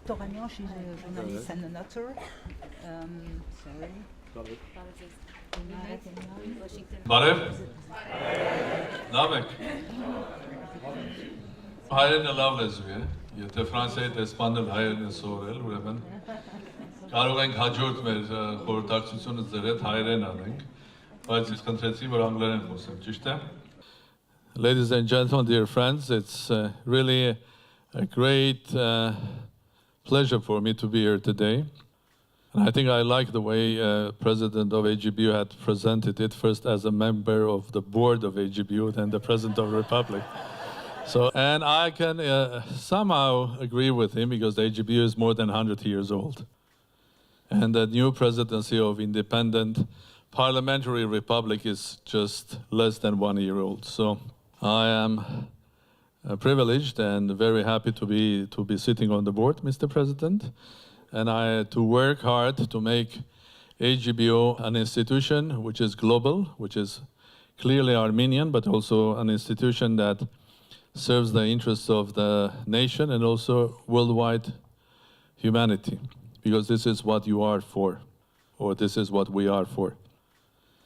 Toranyan, she's a journalist and an author. Sorry. Բարև, լավ եք, հայերենը լավ լեզու է, եթե Ֆրանսիայի դեսպանել հայերեն է սովորել, ուրեմն կարող ենք հաջորդ մեր խորհրդակցությունը ձեր հետ հայերեն անենք, բայց ես խնդրեցի, որ անգլերեն խոսեմ, ճիշտ է? Ladies and gentlemen, dear friends, it's really a great pleasure for me to be here today. And I think I like the way President of AGBU had presented it, first as a member of the board of AGBU, then the President of the Republic. So, and I can somehow agree with him because the AGBU is more than 100 years old. And the new presidency of independent parliamentary republic is just less than 1 year old. So I am privileged and very happy to be sitting on the board, Mr. President. And to work hard to make AGBO an institution which is global, which is clearly Armenian, but also an institution that serves the interests of the nation and also worldwide humanity, because this is what you are for, or this is what we are for.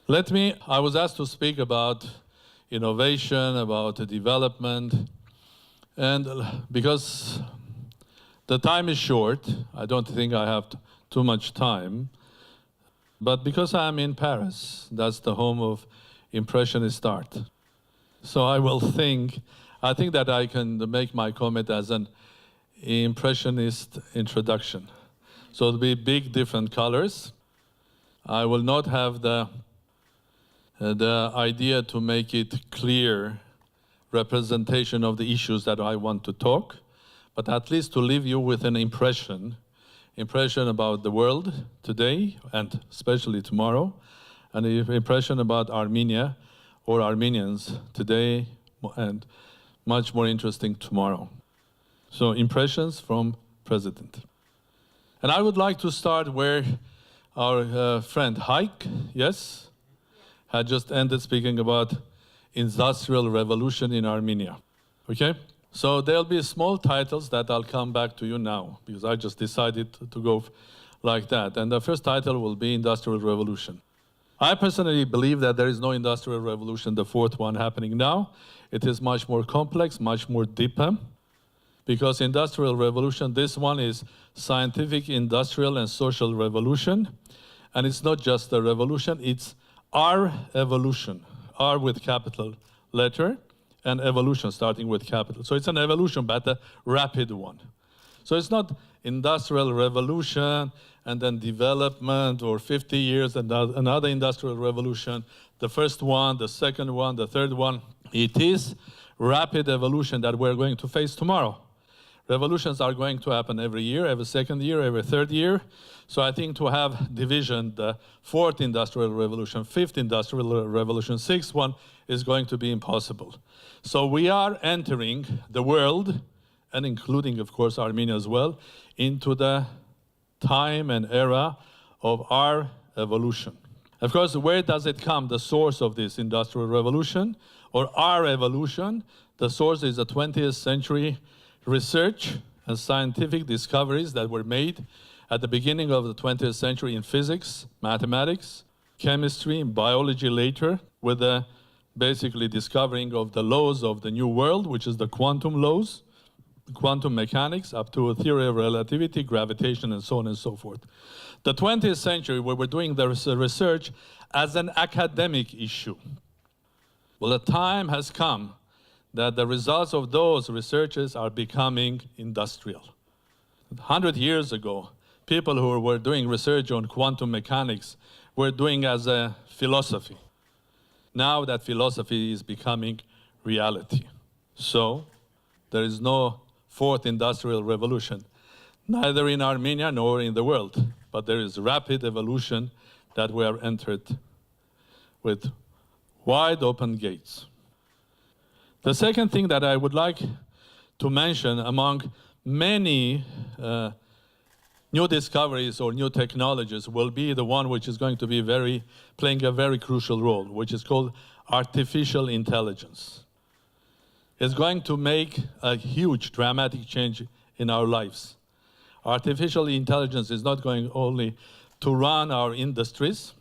I was asked to speak about innovation, about development, and because the time is short, I don't think I have too much time, but because I'm in Paris, that's the home of Impressionist art. So I think that I can make my comment as an Impressionist introduction. So it'll be big different colors. I will not have the idea to make it clear representation of the issues that I want to talk, but at least to leave you with an impression about the world today and especially tomorrow, and an impression about Armenia or Armenians today and much more interesting tomorrow. So impressions from President. And I would like to start where our friend Haik, yes, had just ended speaking about industrial revolution in Armenia, okay? So there'll be small titles that I'll come back to you now, because I just decided to go like that. And the first title will be Industrial Revolution. I personally believe that there is no industrial revolution, the fourth one happening now. It is much more complex, much more deeper, because industrial revolution, this one is scientific, industrial, and social revolution. And it's not just a revolution, it's our evolution, R with capital letter, and evolution starting with capital. So it's an evolution, but a rapid one. So it's not industrial revolution and then development or 50 years and another industrial revolution, the first one, the second one, the third one. It is rapid evolution that we're going to face tomorrow. Revolutions are going to happen every year, every second year, every third year. So I think to have division, the fourth industrial revolution, fifth industrial revolution, sixth one is going to be impossible. So we are entering the world, and including, of course, Armenia as well, into the time and era of our evolution. Of course, where does it come, the source of this industrial revolution, or our evolution? The source is the 20th century research and scientific discoveries that were made at the beginning of the 20th century in physics, mathematics, chemistry, and biology later, with the basically discovering of the laws of the new world, which is the quantum laws, quantum mechanics, up to a theory of relativity, gravitation, and so on and so forth. The 20th century, we were doing the research as an academic issue. Well, the time has come that the results of those researches are becoming industrial. 100 years ago, people who were doing research on quantum mechanics were doing as a philosophy. Now that philosophy is becoming reality. So there is no fourth industrial revolution, neither in Armenia nor in the world, but there is rapid evolution that we are entered with wide open gates. The second thing that I would like to mention among many new discoveries or new technologies will be the one which is going to be playing a very crucial role, which is called artificial intelligence. is going to make a huge, dramatic change in our lives. Artificial intelligence is not going only to run our industries,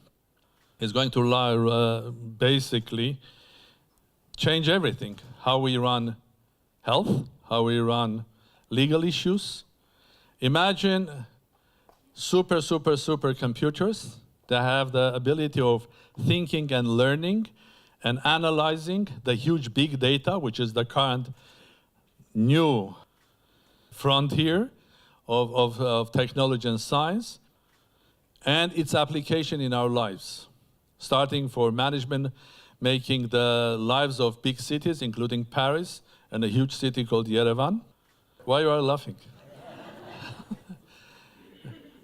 it's going to basically change everything. How we run health, how we run legal issues. Imagine super computers that have the ability of thinking and learning and analyzing the huge big data, which is the current new frontier of technology and science, and its application in our lives, starting for management, making the lives of big cities, including Paris and a huge city called Yerevan. Why you are laughing?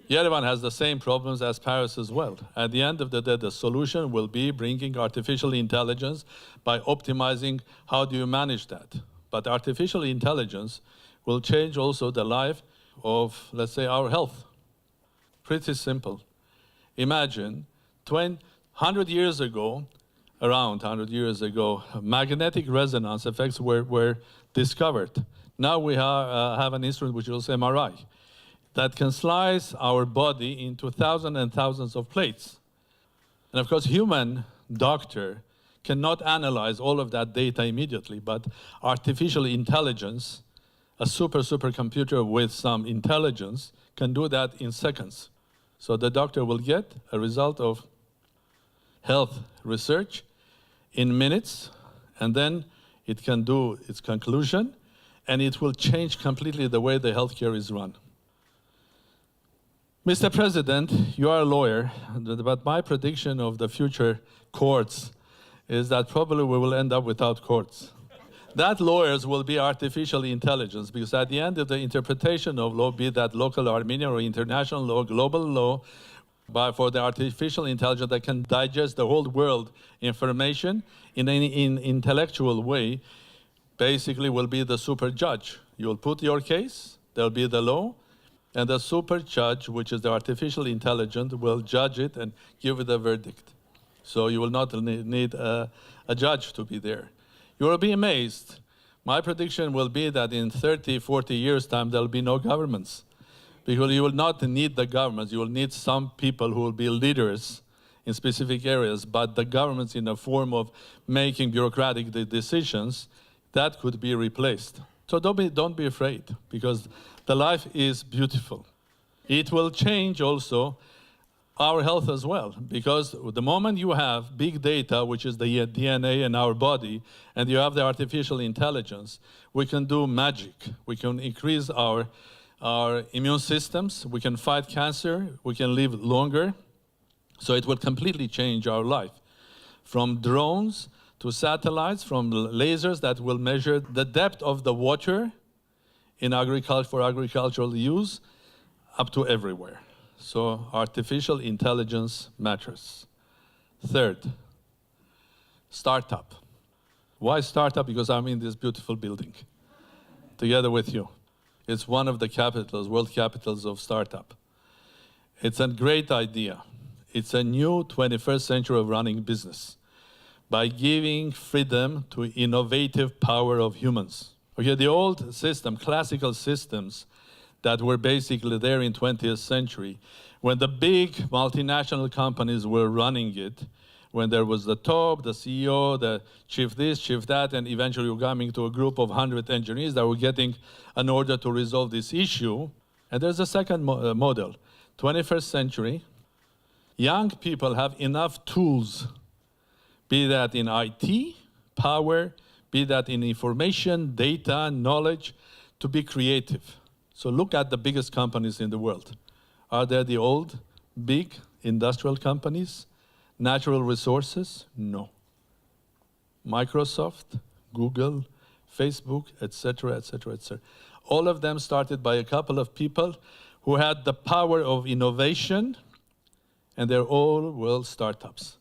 Yerevan has the same problems as Paris as well. At the end of the day, the solution will be bringing artificial intelligence by optimizing how do you manage that. But artificial intelligence will change also the life of, let's say, our health. Pretty simple. Imagine 100 years ago, around 100 years ago, magnetic resonance effects were discovered. Now we have an instrument which is MRI that can slice our body into thousands and thousands of plates. And of course, human doctor cannot analyze all of that data immediately, but artificial intelligence, a supercomputer with some intelligence, can do that in seconds. So the doctor will get a result of health research in minutes, and then it can do its conclusion, and it will change completely the way the healthcare is run. Mr. President, you are a lawyer, but my prediction of the future courts is that probably we will end up without courts. That lawyers will be artificial intelligence, because at the end of the interpretation of law, be that local Armenian or international law, global law, for the artificial intelligence that can digest the whole world information in an intellectual way, basically will be the super judge. You'll put your case, there'll be the law, and the super judge, which is the artificial intelligence, will judge it and give it a verdict. So you will not need a judge to be there. You will be amazed. My prediction will be that in 30, 40 years' time, there'll be no governments. Because you will not need the governments. You will need some people who will be leaders in specific areas, but the governments in the form of making bureaucratic decisions, that could be replaced. So don't be afraid, because the life is beautiful. It will change also our health as well, because the moment you have big data, which is the DNA in our body, and you have the artificial intelligence, we can do magic. We can increase our immune systems, we can fight cancer, we can live longer. So it will completely change our life. From drones to satellites, from lasers that will measure the depth of the water in agriculture for agricultural use, up to everywhere. So artificial intelligence matters. Third, startup. Why startup? Because I'm in this beautiful building together with you. It's one of the capitals, world capitals of startup. It's a great idea. It's a new 21st century of running business by giving freedom to innovative power of humans. Okay, the old system, classical systems that were basically there in 20th century, when the big multinational companies were running it, when there was the top, the CEO, the chief this, chief that, and eventually you're coming to a group of 100 engineers that were getting an order to resolve this issue. And there's a second model. 21st century, young people have enough tools, be that in IT, power, be that in information, data, knowledge, to be creative. So look at the biggest companies in the world. Are they the old, big industrial companies? Natural resources? No. Microsoft, Google, Facebook, etc., etc., etc. All of them started by a couple of people who had the power of innovation, and they're all world startups.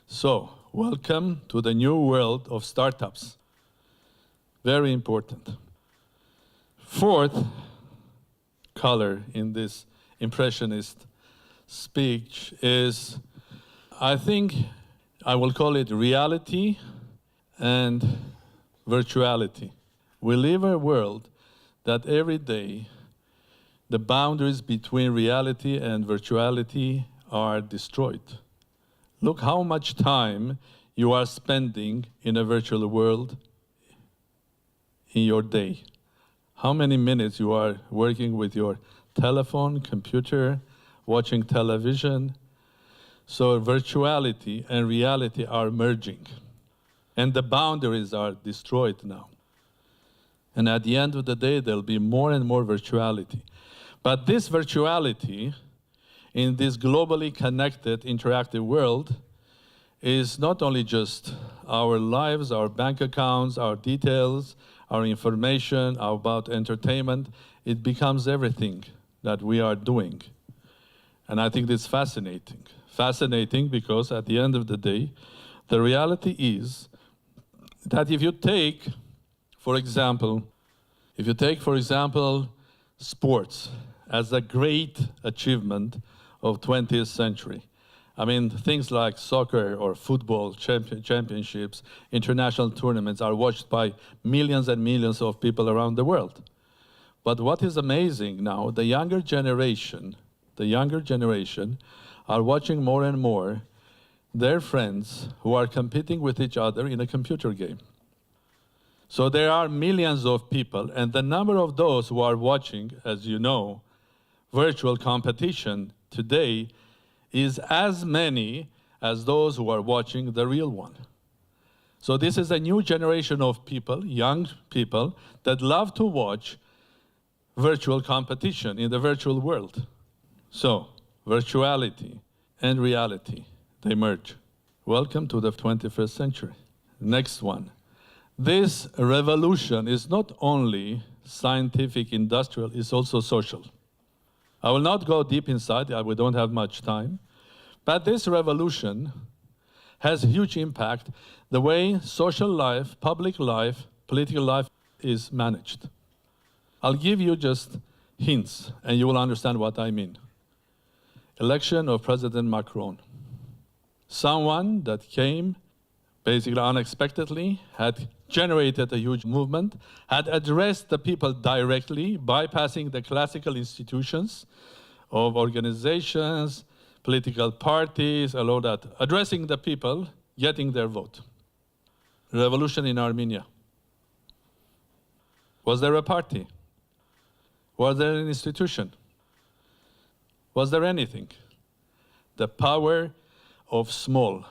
So, welcome to the new world of startups. Very important. Fourth color in this impressionist speech is, I think I will call it reality and virtuality. We live in a world that every day the boundaries between reality and virtuality are destroyed. Look how much time you are spending in a virtual world in your day. How many minutes you are working with your telephone, computer, watching television. So virtuality and reality are merging. And the boundaries are destroyed now. And at the end of the day, there'll be more and more virtuality. But this virtuality in this globally connected, interactive world is not only just our lives, our bank accounts, our details, our information, about entertainment. It becomes everything that we are doing. And I think it's fascinating. Fascinating because at the end of the day, the reality is that if you take, for example, sports as a great achievement of 20th century. I mean, things like soccer or football championships, international tournaments are watched by millions and millions of people around the world. But what is amazing now, the younger generation are watching more and more their friends who are competing with each other in a computer game. So there are millions of people, and the number of those who are watching, as you know, virtual competition today is as many as those who are watching the real one. So this is a new generation of people, young people, that love to watch virtual competition in the virtual world. So, virtuality and reality, they merge. Welcome to the 21st century. Next one. This revolution is not only scientific, industrial, it's also social. I will not go deep inside, we don't have much time, but this revolution has a huge impact the way social life, public life, political life is managed. I'll give you just hints, and you will understand what I mean. Election of President Macron. Someone that came basically unexpectedly, had generated a huge movement, had addressed the people directly, bypassing the classical institutions of organizations, political parties, all of that, addressing the people, getting their vote. Revolution in Armenia. Was there a party? Was there an institution? Was there anything? The power of small,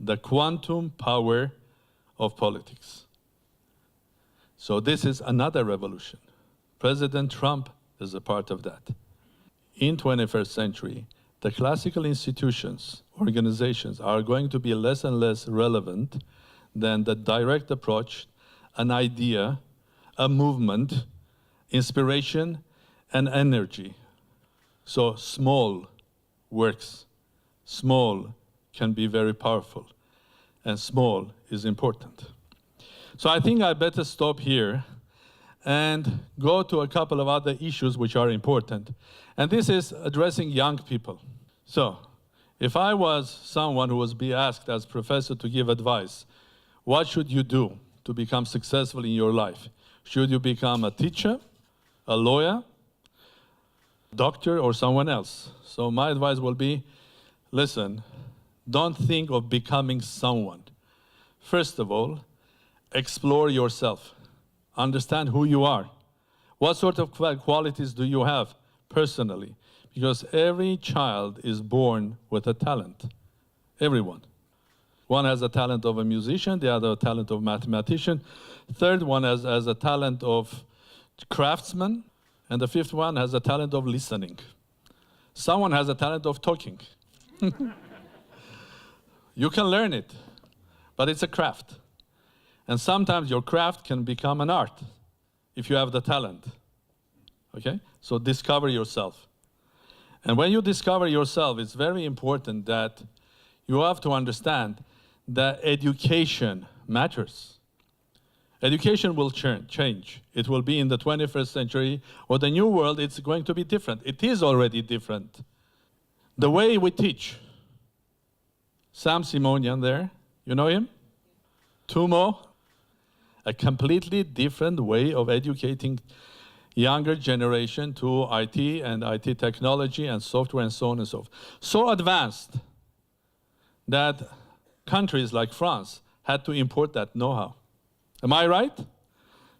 the quantum power of politics. So this is another revolution. President Trump is a part of that. In 21st century, the classical institutions, organizations are going to be less and less relevant than the direct approach, an idea, a movement, inspiration, and energy. So small works. Small can be very powerful, and small is important. So I think I better stop here and go to a couple of other issues which are important. And this is addressing young people. So if I was someone who was being asked as professor to give advice, what should you do to become successful in your life? Should you become a teacher, a lawyer, doctor, or someone else? So my advice will be, listen, don't think of becoming someone. First of all, explore yourself. Understand who you are. What sort of qualities do you have personally? Because every child is born with a talent. Everyone. One has a talent of a musician, the other a talent of mathematician. Third one has a talent of craftsman, and the fifth one has a talent of listening. Someone has a talent of talking. You can learn it, but it's a craft. And sometimes your craft can become an art if you have the talent. Okay? So discover yourself. And when you discover yourself, it's very important that you have to understand that education matters. Education will change. It will be in the 21st century or the new world, it's going to be different. It is already different. The way we teach. Sam Simonian there, you know him? Tumo. a completely different way of educating younger generation to IT and IT technology and software and so on and so forth. So advanced that countries like France had to import that know-how. Am I right?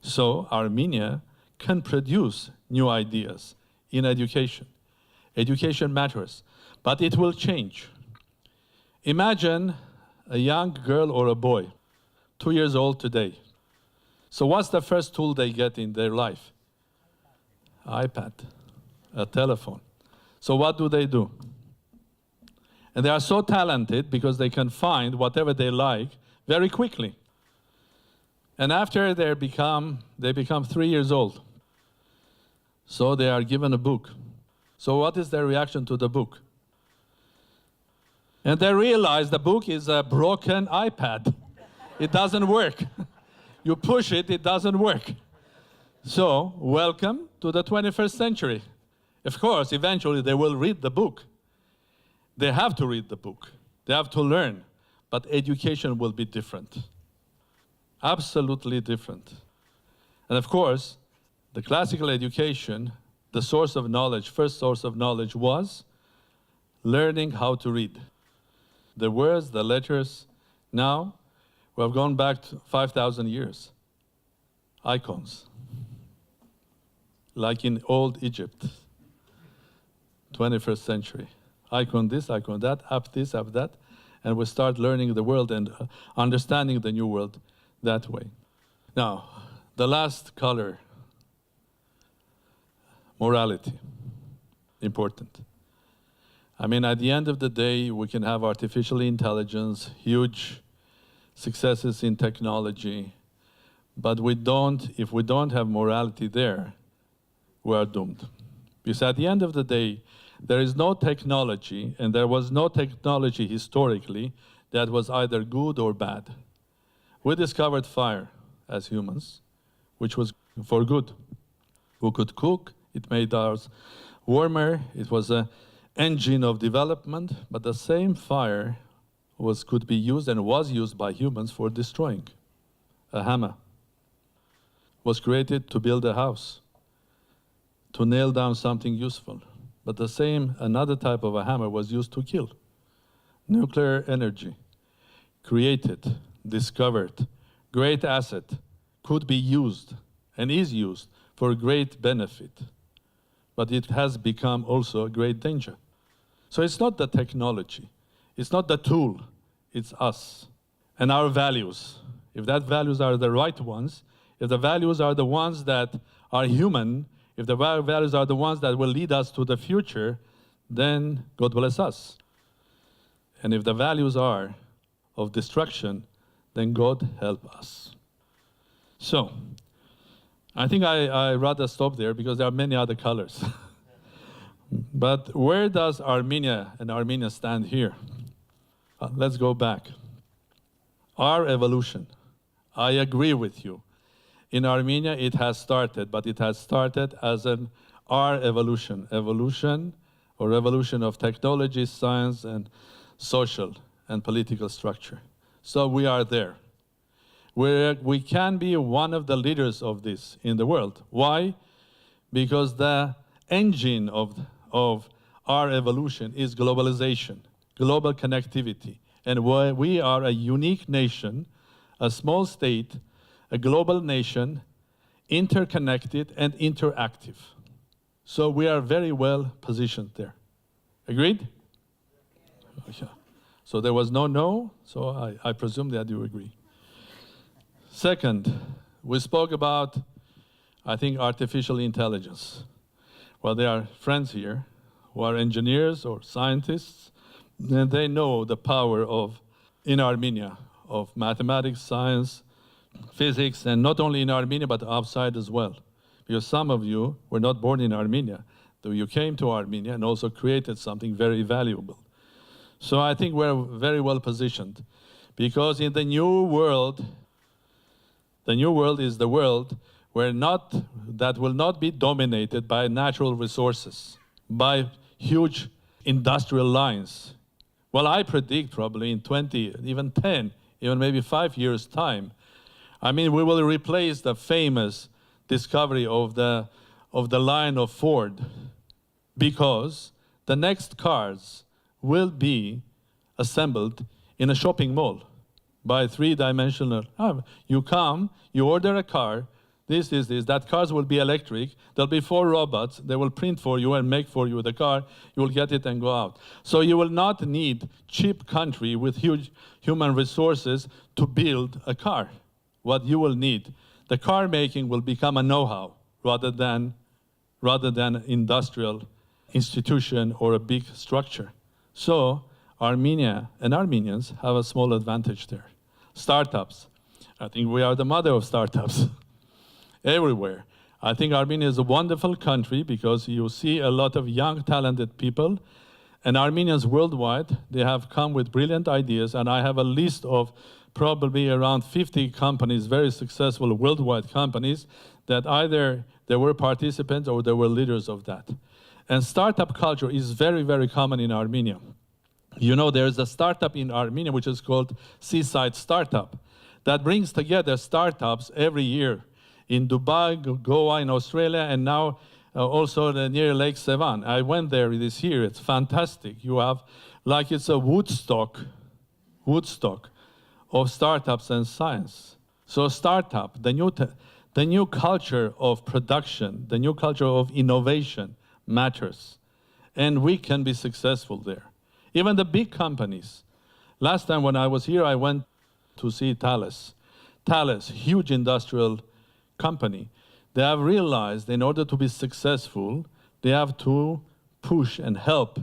So Armenia can produce new ideas in education. Education matters, but it will change. Imagine a young girl or a boy, 2 years old today. So what's the first tool they get in their life? iPad, a telephone. So what do? And they are so talented because they can find whatever they like very quickly. And after they become 3 years old. So they are given a book. So what is their reaction to the book? And they realize the book is a broken iPad. It doesn't work. You push it, it doesn't work. So, welcome to the 21st century. Of course, eventually they will read the book. They have to read the book. They have to learn. But education will be different. Absolutely different. And of course, the classical education, the source of knowledge, first source of knowledge was learning how to read. The words, the letters. Now, we have gone back to 5,000 years. Icons. Like in old Egypt, 21st century. Icon this, icon that, up this, up that, and we start learning the world and understanding the new world that way. Now, the last color, morality, important. I mean, at the end of the day, we can have artificial intelligence, huge successes in technology, but if we don't have morality there, we are doomed. Because at the end of the day, there is no technology, and there was no technology historically that was either good or bad. We discovered fire as humans, which was for good. We could cook, it made us warmer, it was an engine of development, but the same fire could be used and was used by humans for destroying. A hammer was created to build a house, to nail down something useful. But the same, another type of a hammer was used to kill. Nuclear energy, created, discovered, great asset, could be used and is used for great benefit. But it has become also a great danger. So it's not the technology, it's not the tool, it's us and our values. If that values are the right ones, if the values are the ones that are human, if the values are the ones that will lead us to the future, then God bless us. And if the values are of destruction, then God help us. So, I think I rather stop there because there are many other colors. But where does Armenia and Armenia stand here? Let's go back. Our evolution. I agree with you. In Armenia, it has started, but it has started as our evolution or revolution of technology, science, and social and political structure. So we are there. We can be one of the leaders of this in the world. Why? Because the engine of our evolution is globalization, global connectivity. And we are a unique nation, a small state, a global nation, interconnected and interactive. So we are very well positioned there. Agreed? Yeah. So there was no, so I presume that you agree. Second, we spoke about, I think, artificial intelligence. Well, there are friends here who are engineers or scientists, and they know the power in Armenia, of mathematics, science, physics, and not only in Armenia, but outside as well. Because some of you were not born in Armenia, though you came to Armenia and also created something very valuable. So I think we're very well positioned, because in the new world is the world that will not be dominated by natural resources, by huge industrial lines. Well, I predict probably in 20, even 10, even maybe 5 years' time, I mean, we will replace the famous discovery of the line of Ford, because the next cars will be assembled in a shopping mall by three-dimensional. You come, you order a car, this, that cars will be electric, there'll be 4 robots, they will print for you and make for you the car, you will get it and go out. So you will not need cheap country with huge human resources to build a car. What you will need, the car making will become a know-how rather than industrial institution or a big structure. So Armenia and Armenians have a small advantage there. Startups. I think we are the mother of startups everywhere. I think Armenia is a wonderful country because you see a lot of young, talented people, and Armenians worldwide, they have come with brilliant ideas, and I have a list of probably around 50 companies, very successful worldwide companies, that either they were participants or they were leaders of that. And startup culture is very, very common in Armenia. You know, there's a startup in Armenia which is called Seaside Startup that brings together startups every year in Dubai, Goa, in Australia, and now also near Lake Sevan. I went there this year. It's fantastic. You have, like it's a Woodstock of startups and science. So startup, the new culture of production, the new culture of innovation matters. And we can be successful there. Even the big companies. Last time when I was here, I went to see Thales. Thales, huge industrial company. They have realized in order to be successful, they have to push and help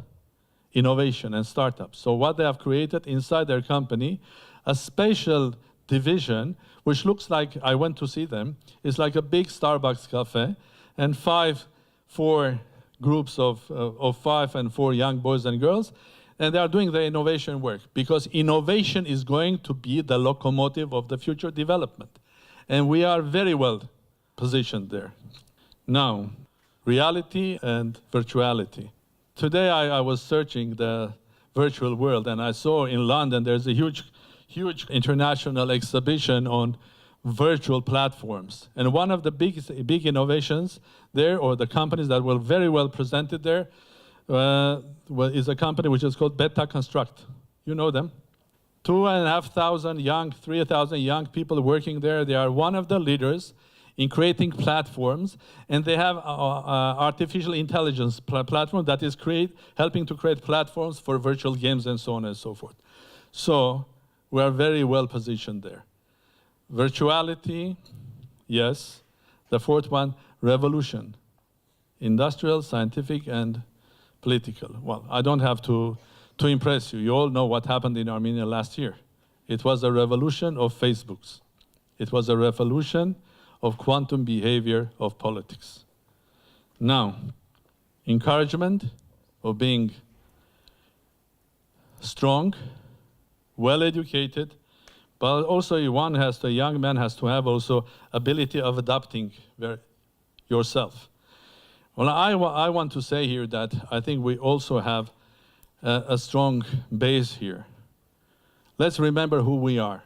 innovation and startups. So what they have created inside their company, a special division, which looks like, I went to see them, it's like a big Starbucks cafe, and 4 groups of 5 and 4 young boys and girls, and they are doing the innovation work, because innovation is going to be the locomotive of the future development. And we are very well positioned there. Now, reality and virtuality. Today I was searching the virtual world, and I saw in London there's a huge international exhibition on virtual platforms. And one of the big innovations there, or the companies that were very well presented there, is a company which is called Beta Construct. You know them? 2,500 3,000 young people working there. They are one of the leaders in creating platforms, and they have artificial intelligence platform that is helping to create platforms for virtual games and so on and so forth. So we are very well positioned there. Virtuality, yes. The 4th one, revolution. Industrial, scientific, and political. Well, I don't have to impress you. You all know what happened in Armenia last year. It was a revolution of Facebooks. It was a revolution of quantum behavior of politics. Now, encouragement of being strong, well-educated, but also a young man has to have also ability of adapting yourself. Well, I want to say here that I think we also have a strong base here. Let's remember who we are.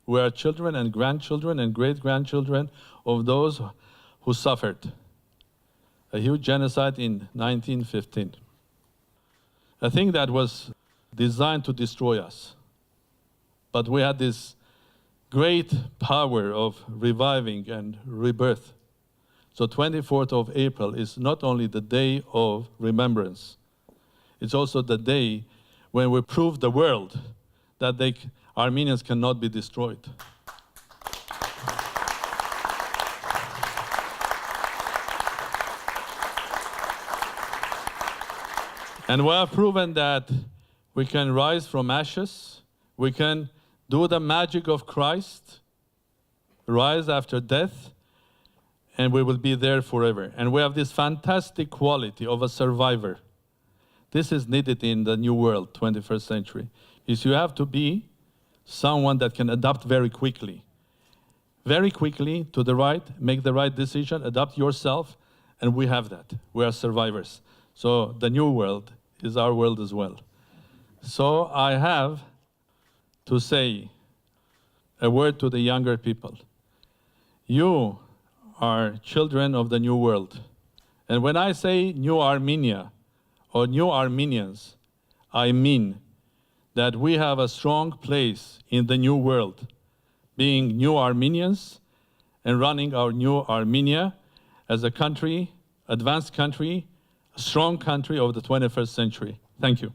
We are children and grandchildren and great-grandchildren of those who suffered a huge genocide in 1915. A thing that was designed to destroy us. But we had this great power of reviving and rebirth. So 24th of April is not only the day of remembrance, it's also the day when we prove the world that Armenians cannot be destroyed. And we have proven that we can rise from ashes, we can do the magic of Christ, rise after death, and we will be there forever. And we have this fantastic quality of a survivor. This is needed in the new world, 21st century, is you have to be someone that can adapt very quickly to the right, make the right decision, adapt yourself, and we have that. We are survivors. So the new world is our world as well. So I have to say a word to the younger people. You are children of the new world. And when I say new Armenia or new Armenians, I mean that we have a strong place in the new world, being new Armenians and running our new Armenia as a country, advanced country, a strong country of the 21st century. Thank you.